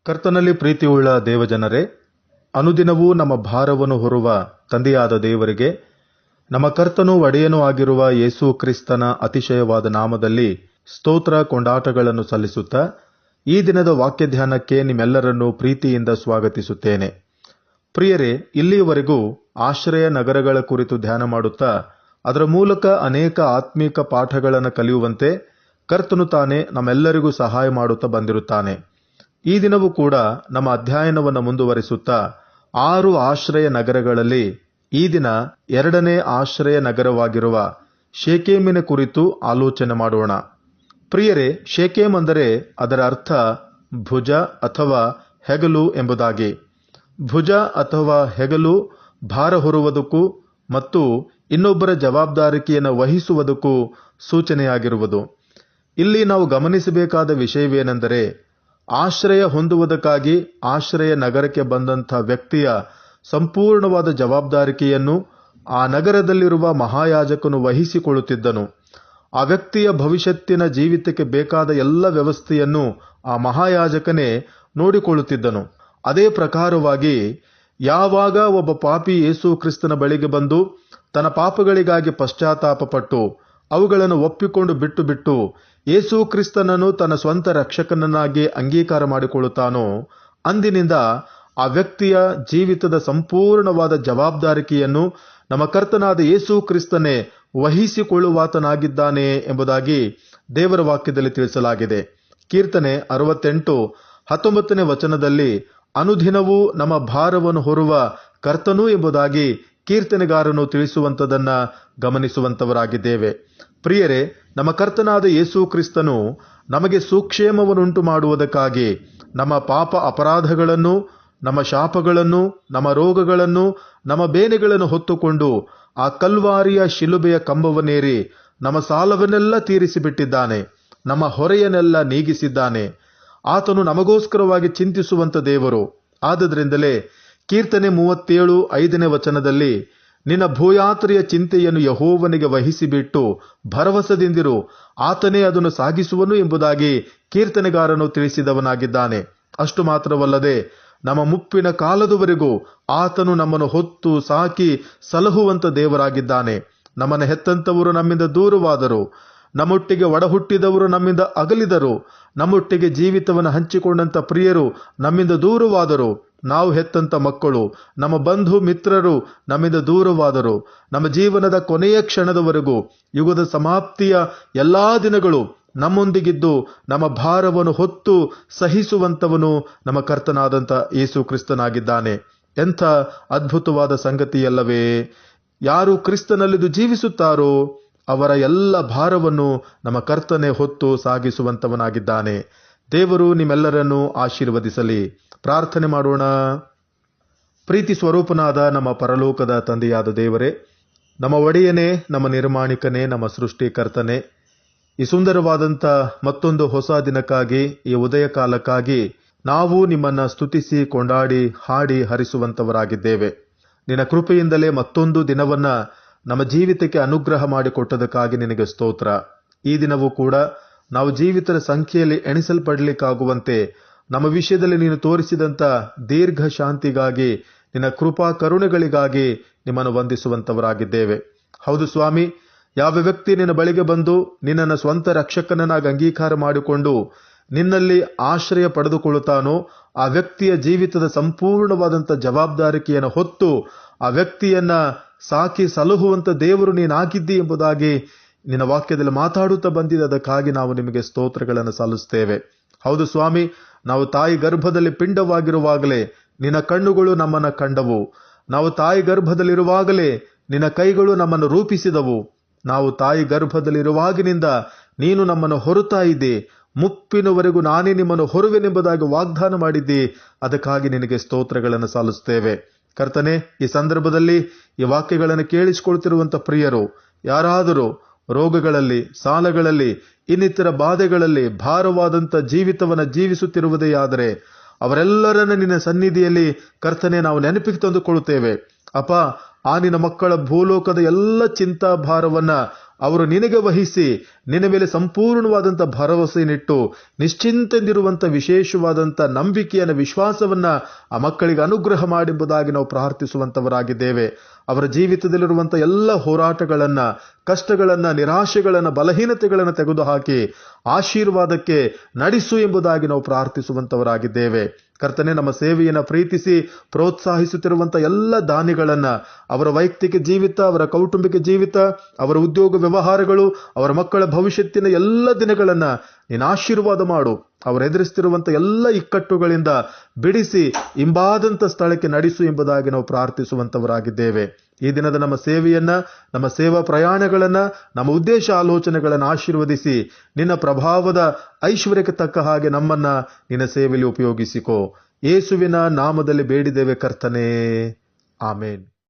ಕರ್ತನಲ್ಲಿ ಪ್ರೀತಿಯುಳ್ಳ ದೇವಜನರೇ, ಅನುದಿನವೂ ನಮ್ಮ ಭಾರವನ್ನು ಹೊರುವ ತಂದೆಯಾದ ದೇವರಿಗೆ, ನಮ್ಮ ಕರ್ತನೂ ಒಡೆಯನೂ ಆಗಿರುವ ಯೇಸು ಕ್ರಿಸ್ತನ ಅತಿಶಯವಾದ ನಾಮದಲ್ಲಿ ಸ್ತೋತ್ರ ಕೊಂಡಾಟಗಳನ್ನು ಸಲ್ಲಿಸುತ್ತಾ ಈ ದಿನದ ವಾಕ್ಯ ಧ್ಯಾನಕ್ಕೆ ನಿಮ್ಮೆಲ್ಲರನ್ನೂ ಪ್ರೀತಿಯಿಂದ ಸ್ವಾಗತಿಸುತ್ತೇನೆ. ಪ್ರಿಯರೇ, ಇಲ್ಲಿಯವರೆಗೂ ಆಶ್ರಯ ನಗರಗಳ ಕುರಿತು ಧ್ಯಾನ ಮಾಡುತ್ತಾ ಅದರ ಮೂಲಕ ಅನೇಕ ಆತ್ಮೀಕ ಪಾಠಗಳನ್ನು ಕಲಿಯುವಂತೆ ಕರ್ತನು ತಾನೇ ನಮ್ಮೆಲ್ಲರಿಗೂ ಸಹಾಯ ಮಾಡುತ್ತಾ ಬಂದಿರುತ್ತಾನೆ. ಈ ದಿನವೂ ಕೂಡ ನಮ್ಮ ಅಧ್ಯಯನವನ್ನು ಮುಂದುವರಿಸುತ್ತಾ 6 ಆಶ್ರಯ ನಗರಗಳಲ್ಲಿ ಈ ದಿನ 2ನೇ ಆಶ್ರಯ ನಗರವಾಗಿರುವ ಶೇಕೆಮಿನ ಕುರಿತು ಆಲೋಚನೆ ಮಾಡೋಣ. ಪ್ರಿಯರೇ, ಶೇಕೆಮ್ ಅಂದರೆ ಅದರ ಅರ್ಥ ಭುಜ ಅಥವಾ ಹೆಗಲು ಎಂಬುದಾಗಿ. ಭುಜ ಅಥವಾ ಹೆಗಲು ಭಾರ ಹೊರುವುದಕ್ಕೂ ಮತ್ತು ಇನ್ನೊಬ್ಬರ ಜವಾಬ್ದಾರಿಕೆಯನ್ನು ವಹಿಸುವುದಕ್ಕೂ ಸೂಚನೆಯಾಗಿರುವುದು. ಇಲ್ಲಿ ನಾವು ಗಮನಿಸಬೇಕಾದ ವಿಷಯವೇನೆಂದರೆ, ಆಶ್ರಯ ಹೊಂದುವುದಕ್ಕಾಗಿ ಆಶ್ರಯ ನಗರಕ್ಕೆ ಬಂದಂಥ ವ್ಯಕ್ತಿಯ ಸಂಪೂರ್ಣವಾದ ಜವಾಬ್ದಾರಿಕೆಯನ್ನು ಆ ನಗರದಲ್ಲಿರುವ ಮಹಾಯಾಜಕನು ವಹಿಸಿಕೊಳ್ಳುತ್ತಿದ್ದನು. ಆ ವ್ಯಕ್ತಿಯ ಭವಿಷ್ಯತ್ತಿನ ಜೀವಿತಕ್ಕೆ ಬೇಕಾದ ಎಲ್ಲ ವ್ಯವಸ್ಥೆಯನ್ನು ಆ ಮಹಾಯಾಜಕನೇ ನೋಡಿಕೊಳ್ಳುತ್ತಿದ್ದನು. ಅದೇ ಪ್ರಕಾರವಾಗಿ ಯಾವಾಗ ಒಬ್ಬ ಪಾಪಿ ಯೇಸು ಕ್ರಿಸ್ತನ ಬಳಿಗೆ ಬಂದು ತನ್ನ ಪಾಪಗಳಿಗಾಗಿ ಪಶ್ಚಾತ್ತಾಪಪಟ್ಟು ಅವುಗಳನ್ನು ಒಪ್ಪಿಕೊಂಡು ಬಿಟ್ಟು ಯೇಸು ಕ್ರಿಸ್ತನನ್ನು ತನ್ನ ಸ್ವಂತ ರಕ್ಷಕನನ್ನಾಗಿ ಅಂಗೀಕಾರ ಮಾಡಿಕೊಳ್ಳುತ್ತಾನೋ, ಅಂದಿನಿಂದ ಆ ವ್ಯಕ್ತಿಯ ಜೀವಿತದ ಸಂಪೂರ್ಣವಾದ ಜವಾಬ್ದಾರಿಕೆಯನ್ನು ನಮ್ಮ ಕರ್ತನಾದ ಯೇಸು ಕ್ರಿಸ್ತನೇ ವಹಿಸಿಕೊಳ್ಳುವಾತನಾಗಿದ್ದಾನೆ ಎಂಬುದಾಗಿ ದೇವರ ವಾಕ್ಯದಲ್ಲಿ ತಿಳಿಸಲಾಗಿದೆ. ಕೀರ್ತನೆ 68:19ನೇ ವಚನದಲ್ಲಿ ಅನುದಿನವೂ ನಮ್ಮ ಭಾರವನ್ನು ಹೊರುವ ಕರ್ತನು ಎಂಬುದಾಗಿ ಕೀರ್ತನೆಗಾರನು ತಿಳಿಸುವಂಥದನ್ನ ಗಮನಿಸುವಂತವರಾಗಿದ್ದೇವೆ. ಪ್ರಿಯರೇ, ನಮ್ಮ ಕರ್ತನಾದ ಯೇಸು ಕ್ರಿಸ್ತನು ನಮಗೆ ಸುಕ್ಷೇಮವನ್ನುಂಟು ಮಾಡುವುದಕ್ಕಾಗಿ ನಮ್ಮ ಪಾಪ ಅಪರಾಧಗಳನ್ನು, ನಮ್ಮ ಶಾಪಗಳನ್ನು, ನಮ್ಮ ರೋಗಗಳನ್ನು, ನಮ್ಮ ಬೇನೆಗಳನ್ನು ಹೊತ್ತುಕೊಂಡು ಆ ಕಲ್ವಾರಿಯ ಶಿಲುಬೆಯ ಕಂಬವನ್ನೇರಿ ನಮ್ಮ ಸಾಲವನ್ನೆಲ್ಲ ತೀರಿಸಿಬಿಟ್ಟಿದ್ದಾನೆ, ನಮ್ಮ ಹೊರೆಯನ್ನೆಲ್ಲ ನೀಗಿಸಿದ್ದಾನೆ. ಆತನು ನಮಗೋಸ್ಕರವಾಗಿ ಚಿಂತಿಸುವಂತ ದೇವರು. ಆದ್ದರಿಂದಲೇ ಕೀರ್ತನೆ 37:5ನೇ ವಚನದಲ್ಲಿ ನಿನ್ನ ಭೂಯಾತ್ರೆಯ ಚಿಂತೆಯನ್ನು ಯೆಹೋವನಿಗೆ ವಹಿಸಿಬಿಟ್ಟು ಭರವಸೆದಿಂದಿರು, ಆತನೇ ಅದನ್ನು ಸಾಗಿಸುವನು ಎಂಬುದಾಗಿ ಕೀರ್ತನೆಗಾರನು ತಿಳಿಸಿದವನಾಗಿದ್ದಾನೆ. ಅಷ್ಟು ಮಾತ್ರವಲ್ಲದೆ ನಮ್ಮ ಮುಪ್ಪಿನ ಕಾಲದವರೆಗೂ ಆತನು ನಮ್ಮನ್ನು ಹೊತ್ತು ಸಾಕಿ ಸಲಹುವಂತ ದೇವರಾಗಿದ್ದಾನೆ. ನಮ್ಮನ್ನು ಹೆತ್ತಂತವರು ನಮ್ಮಿಂದ ದೂರವಾದರು, ನಮ್ಮೊಟ್ಟಿಗೆ ಒಡಹುಟ್ಟಿದವರು ನಮ್ಮಿಂದ ಅಗಲಿದರು, ನಮ್ಮೊಟ್ಟಿಗೆ ಜೀವಿತವನ್ನು ಹಂಚಿಕೊಂಡಂತ ಪ್ರಿಯರು ನಮ್ಮಿಂದ ದೂರವಾದರು, ನಾವು ಹೆತ್ತಂತ ಮಕ್ಕಳು, ನಮ್ಮ ಬಂಧು ಮಿತ್ರರು ನಮ್ಮಿಂದ ದೂರವಾದರು. ನಮ್ಮ ಜೀವನದ ಕೊನೆಯ ಕ್ಷಣದವರೆಗೂ, ಯುಗದ ಸಮಾಪ್ತಿಯ ಎಲ್ಲಾ ದಿನಗಳು ನಮ್ಮೊಂದಿಗಿದ್ದು ನಮ್ಮ ಭಾರವನ್ನು ಹೊತ್ತು ಸಹಿಸುವಂತವನು ನಮ್ಮ ಕರ್ತನಾದಂಥ ಯೇಸು ಕ್ರಿಸ್ತನಾಗಿದ್ದಾನೆ. ಎಂಥ ಅದ್ಭುತವಾದ ಸಂಗತಿಯಲ್ಲವೇ? ಯಾರು ಕ್ರಿಸ್ತನಲ್ಲಿದ್ದು ಜೀವಿಸುತ್ತಾರೋ ಅವರ ಎಲ್ಲ ಭಾರವನ್ನು ನಮ್ಮ ಕರ್ತನೆ ಹೊತ್ತು ಸಾಗಿಸುವಂತವನಾಗಿದ್ದಾನೆ. ದೇವರು ನಿಮ್ಮೆಲ್ಲರನ್ನೂ ಆಶೀರ್ವದಿಸಲಿ. ಪ್ರಾರ್ಥನೆ ಮಾಡೋಣ. ಪ್ರೀತಿ ಸ್ವರೂಪನಾದ ನಮ್ಮ ಪರಲೋಕದ ತಂದೆಯಾದ ದೇವರೇ, ನಮ್ಮ ಒಡೆಯನೇ, ನಮ್ಮ ನಿರ್ಮಾಣಿಕನೇ, ನಮ್ಮ ಸೃಷ್ಟಿಕರ್ತನೇ, ಈ ಸುಂದರವಾದಂಥ ಮತ್ತೊಂದು ಹೊಸ ದಿನಕ್ಕಾಗಿ, ಈ ಉದಯ ಕಾಲಕ್ಕಾಗಿ ನಾವು ನಿಮ್ಮನ್ನ ಸ್ತುತಿಸಿ ಕೊಂಡಾಡಿ ಹಾಡಿ ಹರಿಸುವಂತವರಾಗಿದ್ದೇವೆ. ನಿನ್ನ ಕೃಪೆಯಿಂದಲೇ ಮತ್ತೊಂದು ದಿನವನ್ನ ನಮ್ಮ ಜೀವಿತಕ್ಕೆ ಅನುಗ್ರಹ ಮಾಡಿಕೊಟ್ಟದಕ್ಕಾಗಿ ನಿನಗೆ ಸ್ತೋತ್ರ. ಈ ದಿನವೂ ಕೂಡ ನಾವು ಜೀವಿತದ ಸಂಖ್ಯೆಯಲ್ಲಿ ಎಣಿಸಲ್ಪಡಲಿಕ್ಕಾಗುವಂತೆ ನಮ್ಮ ವಿಷಯದಲ್ಲಿ ನೀನು ತೋರಿಸಿದಂಥ ದೀರ್ಘ ಶಾಂತಿಗಾಗಿ, ನಿನ್ನ ಕೃಪಾ ಕರುಣೆಗಳಿಗಾಗಿ ನಿಮ್ಮನ್ನು ವಂದಿಸುವಂತವರಾಗಿದ್ದೇವೆ. ಹೌದು ಸ್ವಾಮಿ, ಯಾವ ವ್ಯಕ್ತಿ ನಿನ್ನ ಬಳಿಗೆ ಬಂದು ನಿನ್ನನ್ನು ಸ್ವಂತ ರಕ್ಷಕನನ್ನಾಗಿ ಅಂಗೀಕಾರ ಮಾಡಿಕೊಂಡು ನಿನ್ನಲ್ಲಿ ಆಶ್ರಯ ಪಡೆದುಕೊಳ್ಳುತ್ತಾನೋ ಆ ವ್ಯಕ್ತಿಯ ಜೀವಿತದ ಸಂಪೂರ್ಣವಾದಂಥ ಜವಾಬ್ದಾರಿಕೆಯನ್ನು ಹೊತ್ತು ಆ ವ್ಯಕ್ತಿಯನ್ನ ಸಾಕಿ ಸಲಹುವಂತ ದೇವರು ನೀನಾಗಿದ್ದಿ ಎಂಬುದಾಗಿ ನಿನ್ನ ವಾಕ್ಯದಲ್ಲಿ ಮಾತಾಡುತ್ತಾ ಬಂದಿದೆ. ಅದಕ್ಕಾಗಿ ನಾವು ನಿಮಗೆ ಸ್ತೋತ್ರಗಳನ್ನು ಸಲ್ಲಿಸ್ತೇವೆ. ಹೌದು ಸ್ವಾಮಿ, ನಾವು ತಾಯಿ ಗರ್ಭದಲ್ಲಿ ಪಿಂಡವಾಗಿರುವಾಗಲೇ ನಿನ್ನ ಕಣ್ಣುಗಳು ನಮ್ಮನ್ನು ಕಂಡವು. ನಾವು ತಾಯಿ ಗರ್ಭದಲ್ಲಿರುವಾಗಲೇ ನಿನ್ನ ಕೈಗಳು ನಮ್ಮನ್ನು ರೂಪಿಸಿದವು. ನಾವು ತಾಯಿ ಗರ್ಭದಲ್ಲಿರುವಾಗಿನಿಂದ ನೀನು ನಮ್ಮನ್ನು ಹೊರುತ್ತಾ ಇದ್ದಿ. ಮುಪ್ಪಿನವರೆಗೂ ನಾನೇ ನಿಮ್ಮನ್ನು ಹೊರುವೆನೆಂಬುದಾಗಿ ವಾಗ್ದಾನ ಮಾಡಿದ್ದಿ. ಅದಕ್ಕಾಗಿ ನಿನಗೆ ಸ್ತೋತ್ರಗಳನ್ನು ಸಲ್ಲಿಸ್ತೇವೆ. ಕರ್ತನೆ, ಈ ಸಂದರ್ಭದಲ್ಲಿ ಈ ವಾಕ್ಯಗಳನ್ನು ಕೇಳಿಸಿಕೊಳ್ತಿರುವಂತ ಪ್ರಿಯರು ಯಾರಾದರೂ ರೋಗಗಳಲ್ಲಿ, ಸಾಲಗಳಲ್ಲಿ, ಇನ್ನಿತರ ಬಾಧೆಗಳಲ್ಲಿ ಭಾರವಾದಂಥ ಜೀವಿತವನ್ನು ಜೀವಿಸುತ್ತಿರುವುದೇ ಆದರೆ ಅವರೆಲ್ಲರನ್ನ ನಿನ್ನ ಸನ್ನಿಧಿಯಲ್ಲಿ ಕರ್ತನೆ ನಾವು ನೆನಪಿಗೆ ತಂದುಕೊಳ್ಳುತ್ತೇವೆ. ಅಪ್ಪ, ಆ ನಿನ್ನ ಮಕ್ಕಳ ಭೂಲೋಕದ ಎಲ್ಲ ಚಿಂತಾಭಾರವನ್ನ ಅವರು ನಿನಗೆ ವಹಿಸಿ ನಿನ್ನ ಮೇಲೆ ಸಂಪೂರ್ಣವಾದಂಥ ಭರವಸೆಯನ್ನಿಟ್ಟು ನಿಶ್ಚಿಂತೆಂದಿರುವಂಥ ವಿಶೇಷವಾದಂಥ ನಂಬಿಕೆಯನ್ನು ವಿಶ್ವಾಸವನ್ನ ಆ ಮಕ್ಕಳಿಗೆ ಅನುಗ್ರಹ ಮಾಡೆಂಬುದಾಗಿ ನಾವು ಪ್ರಾರ್ಥಿಸುವಂತವರಾಗಿದ್ದೇವೆ. ಅವರ ಜೀವಿತದಲ್ಲಿರುವಂಥ ಎಲ್ಲ ಹೋರಾಟಗಳನ್ನ, ಕಷ್ಟಗಳನ್ನ, ನಿರಾಶೆಗಳನ್ನ, ಬಲಹೀನತೆಗಳನ್ನು ತೆಗೆದುಹಾಕಿ ಆಶೀರ್ವಾದಕ್ಕೆ ನಡೆಸು ಎಂಬುದಾಗಿ ನಾವು ಪ್ರಾರ್ಥಿಸುವಂತವರಾಗಿದ್ದೇವೆ. ಕರ್ತನೆ, ನಮ್ಮ ಸೇವೆಯನ್ನು ಪ್ರೀತಿಸಿ ಪ್ರೋತ್ಸಾಹಿಸುತ್ತಿರುವಂಥ ಎಲ್ಲ ದಾನಿಗಳನ್ನ, ಅವರ ವೈಯಕ್ತಿಕ ಜೀವಿತ, ಅವರ ಕೌಟುಂಬಿಕ ಜೀವಿತ, ಅವರ ಉದ್ಯೋಗ ವ್ಯವಹಾರಗಳು, ಅವರ ಮಕ್ಕಳ ಭವಿಷ್ಯತ್ತಿನ ಎಲ್ಲ ದಿನಗಳನ್ನ ನೀನು ಆಶೀರ್ವಾದ ಮಾಡು. ಅವರು ಎದುರಿಸುತ್ತಿರುವಂಥ ಎಲ್ಲ ಇಕ್ಕಟ್ಟುಗಳಿಂದ ಬಿಡಿಸಿ ಇಂಬಾದಂಥ ಸ್ಥಳಕ್ಕೆ ನಡೆಸು ಎಂಬುದಾಗಿ ನಾವು ಪ್ರಾರ್ಥಿಸುವಂತವರಾಗಿದ್ದೇವೆ. ಈ ದಿನದ ನಮ್ಮ ಸೇವೆಯನ್ನ, ನಮ್ಮ ಸೇವಾ ಪ್ರಯಾಣಗಳನ್ನ, ನಮ್ಮ ಉದ್ದೇಶ ಆಲೋಚನೆಗಳನ್ನು ಆಶೀರ್ವದಿಸಿ ನಿನ್ನ ಪ್ರಭಾವದ ಐಶ್ವರ್ಯಕ್ಕೆ ತಕ್ಕ ಹಾಗೆ ನಮ್ಮನ್ನ ನಿನ್ನ ಸೇವೆಯಲ್ಲಿ ಉಪಯೋಗಿಸಿಕೋ. ಯೇಸುವಿನ ನಾಮದಲ್ಲಿ ಬೇಡಿದ್ದೇವೆ ಕರ್ತನೇ, ಆಮೇನ್.